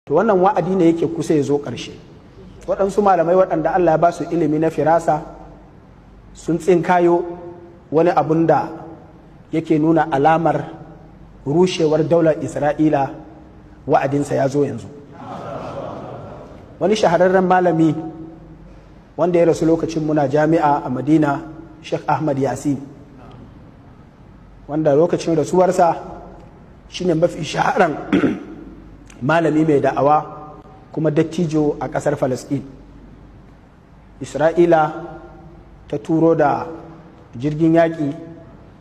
to wannan wa'adi ne yake kusa ya zo ƙarshe. Waɗansu malamai waɗanda Allah ya ba su ilimi na firasa sun tsinkayo wani abun da yake nuna alamar rushewar daular Isra'ila wa'adinsa ya zo yanzu. Wani shahararren malami wanda ya rasu lokacin muna jami'a a Madina, Sheikh Ahmad Yasin, wanda lokacin rasuwarsa shine mafi shaharan malami mai da'awa kuma dattijo a ƙasar Falasɗin. Isra'ila ta turo da jirgin yaƙi,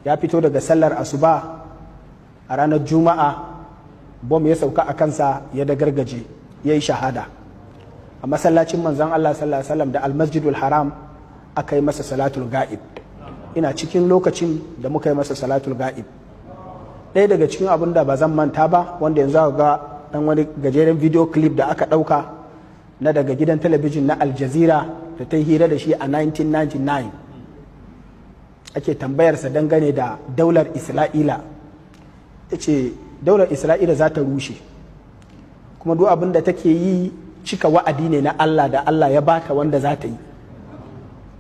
ya fito daga sallar asuba a ranar Juma'a, bom ya sauka a kansa ya dagargaje, ya yi shahada. A masallacin manzon Allah sallallahu alaihi wasallam da almasjidul haram aka yi masa salatul ga'ib. Ina cikin lokacin da muka yi masa salatul ga'ib. Ɗaya daga cikin abin da ba zan manta ba, wanda yanzu ga dan wani gajeren video clip da aka ɗauka na daga gidan talabijin na Al Jazeera da ta yi hira da shi a 1999, ake tambayarsa dangane da daular Isra'ila. Ya ce daular Isra'ila za ta rushe, kuma duk abin da take yi cika wa'adi ne na Allah da Allah ya bata wanda za ta yi,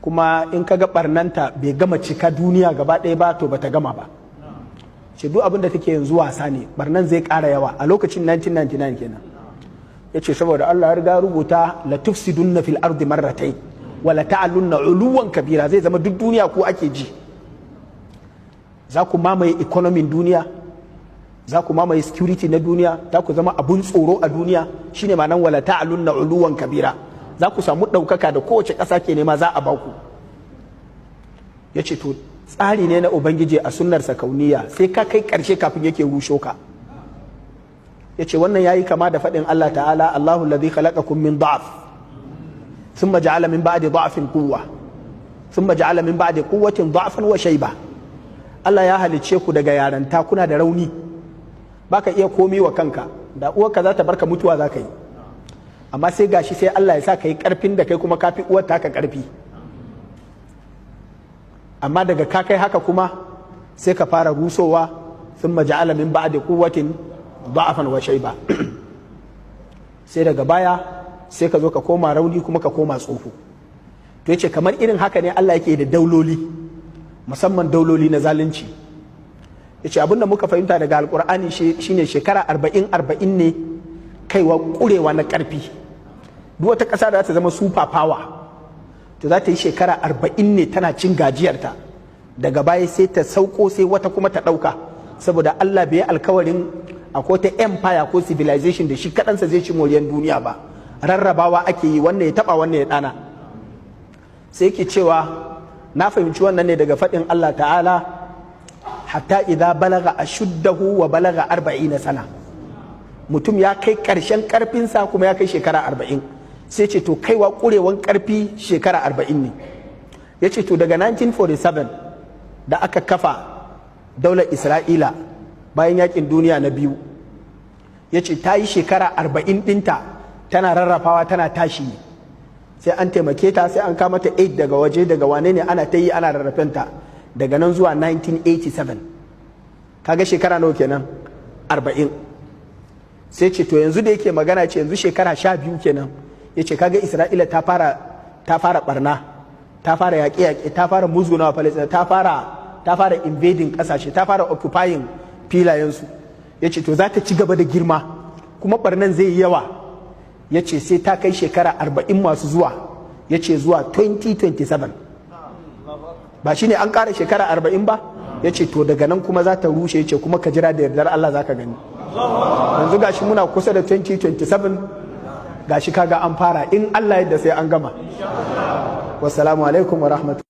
kuma in ka ga barnanta bai gama cika duniya gaba ɗaya ba to bata gama ba. Ce duk abin da take yanzu wasa ne, barnan zai ƙara yawa. A lokacin 1999 kenan ya ce saboda Allah ya riga rubuta la tufsidunna fil ardi marratayn wa la ta'alunna uluwan kabira, zai zama duk duniya ko ake ji, za ku mamaye economy duniya, za ku mamaye security na duniya, za ku zama abun tsoro a duniya, shine ma'anar wala ta'alunna uluwan kabira, za ku samu ɗaukaka da kowace ƙasa ke nema za a baku. Ya ce to tsari ne na Ubangiji a sunnarsa kauniya, sai ka kai ƙarshe kafin yake rusho ka. Ya ce wannan ya yi kama da faɗin Allah ta'ala, Allahu ladhi khalaqakum min da'af thumma ja'ala min ba'di da'afin quwwa thumma ja'ala min ba'di quwwatin da'afan wa shayba. Allah ya halicce ku daga yaranta, kuna da rauni, baka iya komi wa kanka, da uwarka za ta barka mutuwa za ka yi, amma sai gashi sai Allah ya sa ka yi ƙarfin da kai kuma kafi uwar taka ƙarfi. Amma daga ka kai haka kuma sai ka fara rusowa, sun maja'ala min ba'di quwwatin da'afan wa shayba. Sai daga baya sai ka zo ka koma rauni kuma ka koma tsoho. To yace kamar irin haka ne Allah yake da dauloli, musamman dauloli na zalunci. Yace abinda muka fahimta daga alkur'ani shine shekara 40 ne kaiwa kurewa na karfi. Duk wata ƙasa da za ta zama super power to za ta yi shekara 40 ne tana cin gajiyarta, daga baya sai ta sauko sai wata kuma ta ɗauka, saboda Allah bai yi alkawarin akwai ta empire ko civilization da shi kaɗansa zai ci moriyar duniya ba, rarrabawa ake yi, wannan ya taɓa wannan ya ɗana. Sai yake cewa na fahimci wannan ne daga faɗin Allah ta'ala, hatta idza balaga ashuddahu wa balaga 40 sana, mutum ya kai ƙarshen ƙarfinsa kuma ya kai shekara 40. Sai ce to kaiwa ƙurewan ƙarfi shekara 40 ne. Ya ce to daga 1947 da aka kafa daular Isra'ila bayan yakin duniya na biyu, ya ce ta yi shekara 40 ɗinta tana rarrafawa tana tashi ne, sai an taimake ta, sai an kama ta aid daga waje daga wane ne, ana ta yi ana rarrafenta daga nan zuwa 1987. kaga shekara nawa kenan? 40. Sai ce to yanzu da yake magana ce yanzu shekara 12 kenan. Ya ce kaga Isra'ila ta fara barna, ta fara yaƙe-yaƙe, ta fara musgunawa Palestina, ta fara invading ƙasashe, ta fara occupying filayensu. Ya ce to za ta ci gaba da girma kuma barnan zai yi yawa. Ya ce sai ta kai shekara 40 masu zuwa, ya ce zuwa 2027. Ba shine an ƙara shekara 40 ba? Ya ce to daga nan kuma za ta rushe. Ya ce kuma ka jira da yardar Allah za ka gani. Yanzu gashi muna kusa da 2027, gashi kaga an fara, in Allah yadda sai an gama. Wassalamu alaikum wa rahmatullahi.